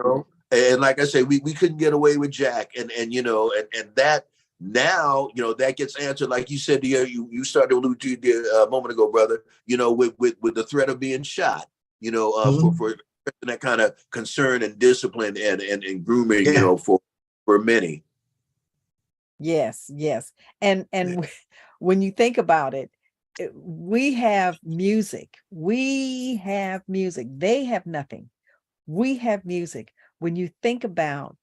And like I say, we couldn't get away with Jack, and that now that gets answered, like you said. You started to allude to a moment ago, brother. With the threat of being shot. Mhm. For that kind of concern and discipline and grooming. Yeah. For many. Yes. Yes. And when you think about it, we have music. We have music. They have nothing. We have music. When you think about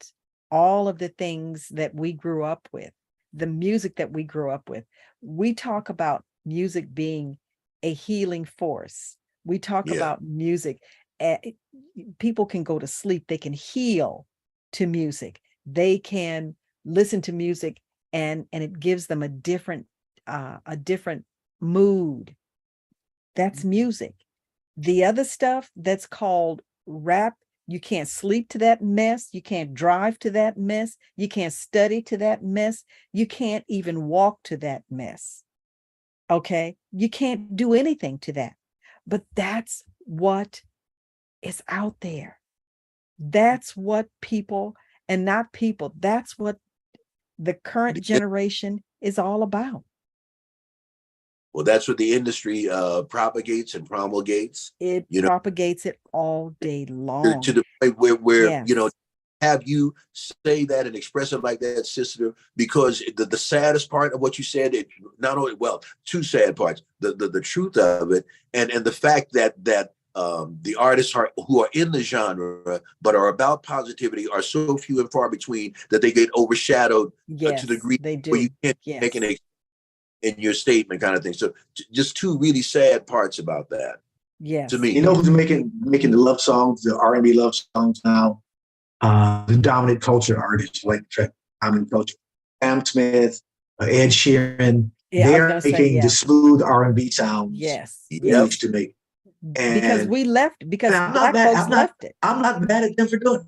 all of the things that we grew up with, the music that we grew up with, we talk about music being a healing force. We talk Yeah. about music. People can go to sleep. They can heal to music. They can listen to music, and it gives them a different mood. That's music. The other stuff that's called rap, you can't sleep to that mess. You can't drive to that mess. You can't study to that mess. You can't even walk to that mess. Okay. You can't do anything to that. But that's what is out there. That's what people, and not people, that's what the current generation is all about. Well, that's what the industry propagates and promulgates. It propagates it all day To long. the point where Yes. have you say that and express it like that, sister, because the saddest part of what you said, it not only, well, two sad parts, the truth of it, and the fact that the artists who are in the genre but are about positivity are so few and far between that they get overshadowed to the Yes, degree they where you do. can't make Yes. in your statement kind of thing. So just two really sad parts about that to Yes. me. You know who's making the love songs, the R&B love songs now? The dominant culture artists, like dominant culture. Sam Smith, Ed Sheeran, Yeah, I was they're gonna say, making the yeah. smooth R&B sounds Yes. they Yep. used to make. Because And we left, because I'm not Black mad. folks left it. I'm not mad at them for doing it.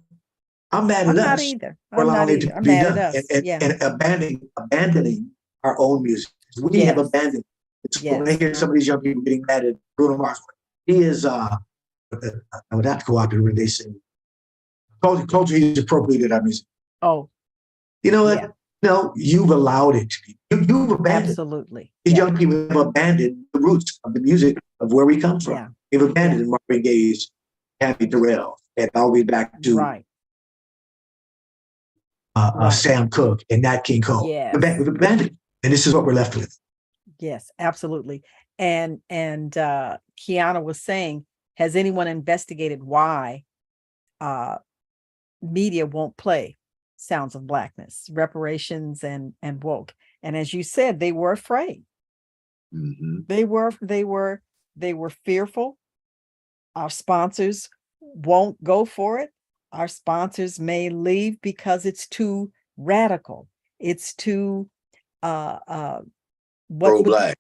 I'm mad at I'm not us either. for I'm not allowing it either. to I'm be mad at done us. Yeah. and abandoning our own music. We have Yes. abandoned. So when I Yes. hear some of these young people getting mad at Bruno Mars, he is I would have to go out there when they sing. Culture, he's appropriated our music. Oh, You know what? yeah. No, you've allowed it to be. You've abandoned. Absolutely. These Yeah. young people have abandoned the roots of the music of where we come from. Yeah. They've abandoned Marvin Gaye's, Tammy Terrell, and all the way back to Right. Sam Cooke and Nat King Cole. Yes. We've abandoned, and this is what we're left with. Yes, absolutely. And Kiana was saying, has anyone investigated why media won't play Sounds of Blackness, reparations, and woke? And as you said, they were afraid. Mm-hmm. They were They were fearful. Our sponsors won't go for it. Our sponsors may leave because it's too radical. It's too Pro-black.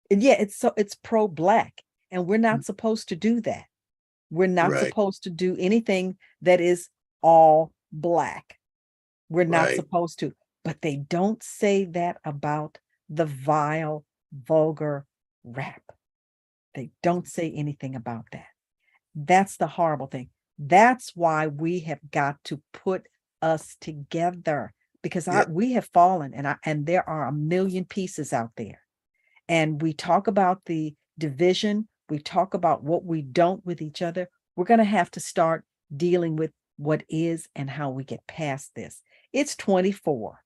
yeah, it's pro-black, and we're not supposed to do that. We're not Right. supposed to do anything that is all black. We're not Right. supposed to, but they don't say that about the vile, vulgar rap. They don't say anything about that. That's the horrible thing. That's why we have got to put us together, because Yeah. we have fallen, and there are a million pieces out there. And we talk about the division, we talk about what we don't with each other. We're going to have to start dealing with what is and how we get past this. It's 24,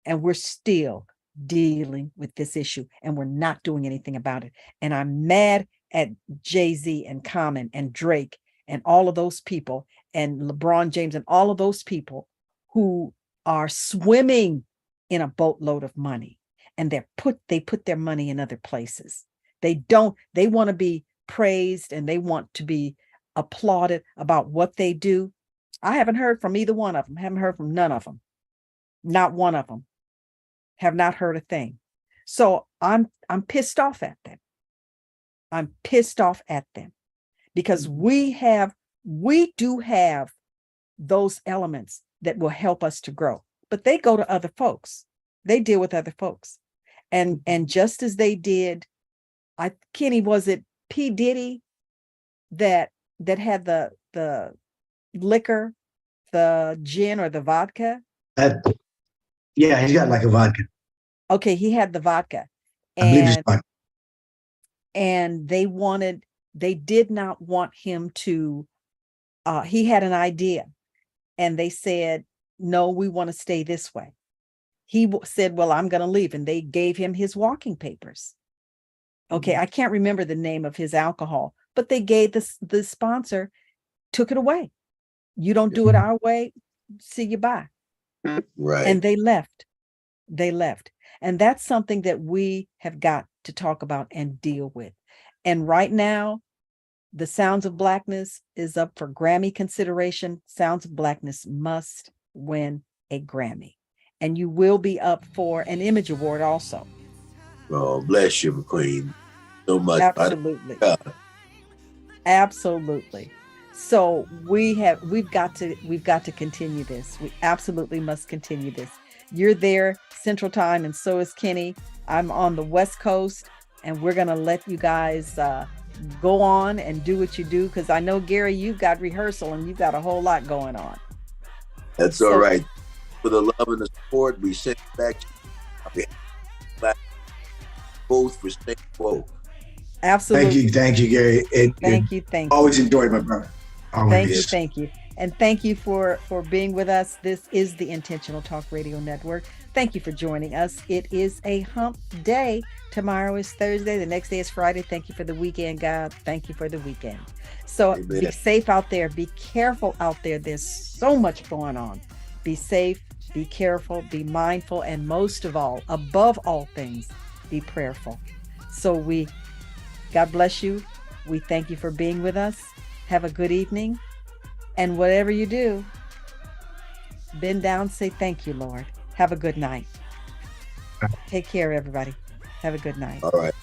and we're still dealing with this issue, and we're not doing anything about it. And I'm mad at Jay-Z and Common and Drake and all of those people, and LeBron James and all of those people who are swimming in a boatload of money, and they put their money in other places. They want to be praised, and they want to be applauded about what they do. I haven't heard from either one of them. Haven't heard from none of them. Not one of them. Have not heard a thing. So I'm pissed off at them. I'm pissed off at them, because we do have those elements that will help us to grow, but they go to other folks. They deal with other folks. And just as they did, Kenny, was it P. Diddy that had the liquor, the gin or the vodka? Yeah, he's got like a vodka. Okay, he had the vodka. I believe it's vodka. And they did not want him to, he had an idea, and they said, no, we want to stay this way. He said, well, I'm going to leave. And they gave him his walking papers. Okay, I can't remember the name of his alcohol, but they gave the sponsor, took it away. You don't do it our way, see you bye. Right. And they left. They left. And that's something that we have got to talk about and deal with. And right now, the Sounds of Blackness is up for Grammy consideration. Sounds of Blackness must win a Grammy. And you will be up for an Image Award also. Oh, bless you, McQueen, so much. Absolutely. Absolutely. So we've got to continue this. We absolutely must continue this. You're there Central Time, and so is Kenny. I'm on the West Coast, and we're going to let you guys go on and do what you do, because I know, Gary, you've got rehearsal and you've got a whole lot going on. That's all right. For the love and the support, we send it back to you. Both for staying woke. Absolutely. Thank you, Gary. Thank you. Always enjoyed my brother. Always. Thank you. And thank you for being with us. This is the Intentional Talk Radio Network. Thank you for joining us. It is a hump day. Tomorrow is Thursday. The next day is Friday. Thank you for the weekend, God. Thank you for the weekend. So Amen. Be safe out there. Be careful out there. There's so much going on. Be safe, be careful, be mindful, and most of all, above all things, be prayerful. So God bless you. We thank you for being with us. Have a good evening. And whatever you do, bend down, say thank you, Lord. Have a good night. Take care, everybody. Have a good night. All right.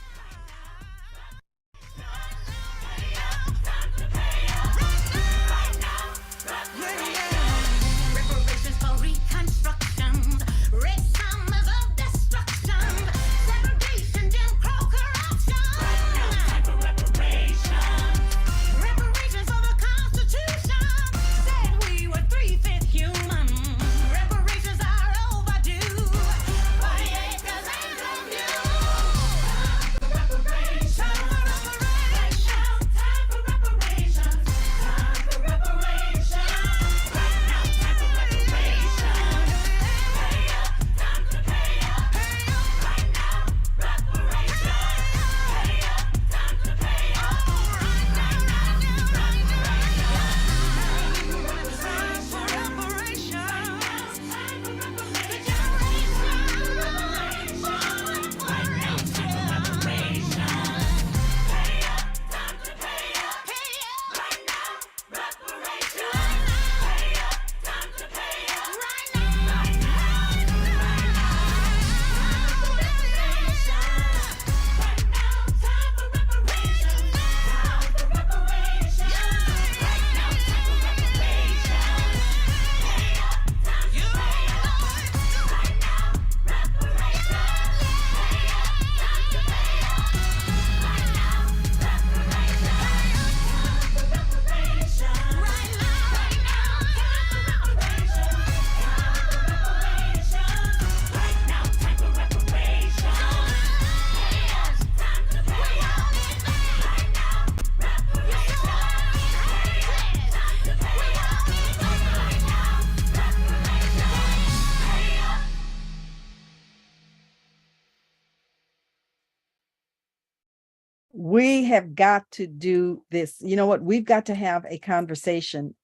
We have got to do this. You know what? We've got to have a conversation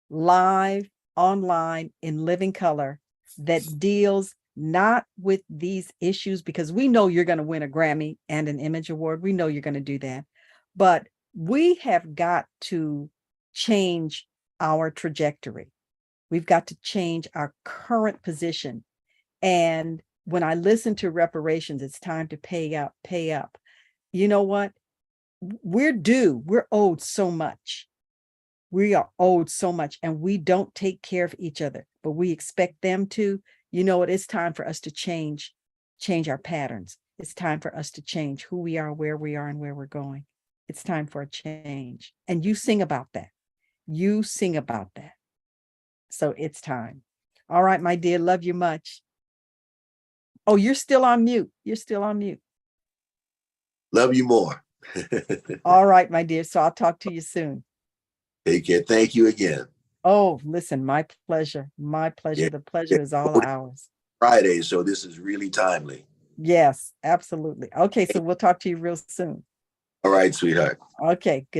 live, online, in living color that deals not with these issues, because we know you're going to win a Grammy and an Image Award. We know you're going to do that. But we have got to change our trajectory. We've got to change our current position. And when I listen to reparations, it's time to pay up, pay up. You know what? We're due. We're owed so much. We are owed so much, and we don't take care of each other, but we expect them to. You know what? It's time for us to change our patterns. It's time for us to change who we are, where we are, and where we're going. It's time for a change. And you sing about that. You sing about that. So it's time. All right, my dear, love you much. Oh, you're still on mute. You're still on mute. Love you more. All right, my dear. So I'll talk to you soon. Take care. Thank you again. Oh, listen, my pleasure. My pleasure. Yeah. The pleasure is all ours. Friday, so this is really timely. Yes, absolutely. Okay, so we'll talk to you real soon. All right, sweetheart. Okay, good night.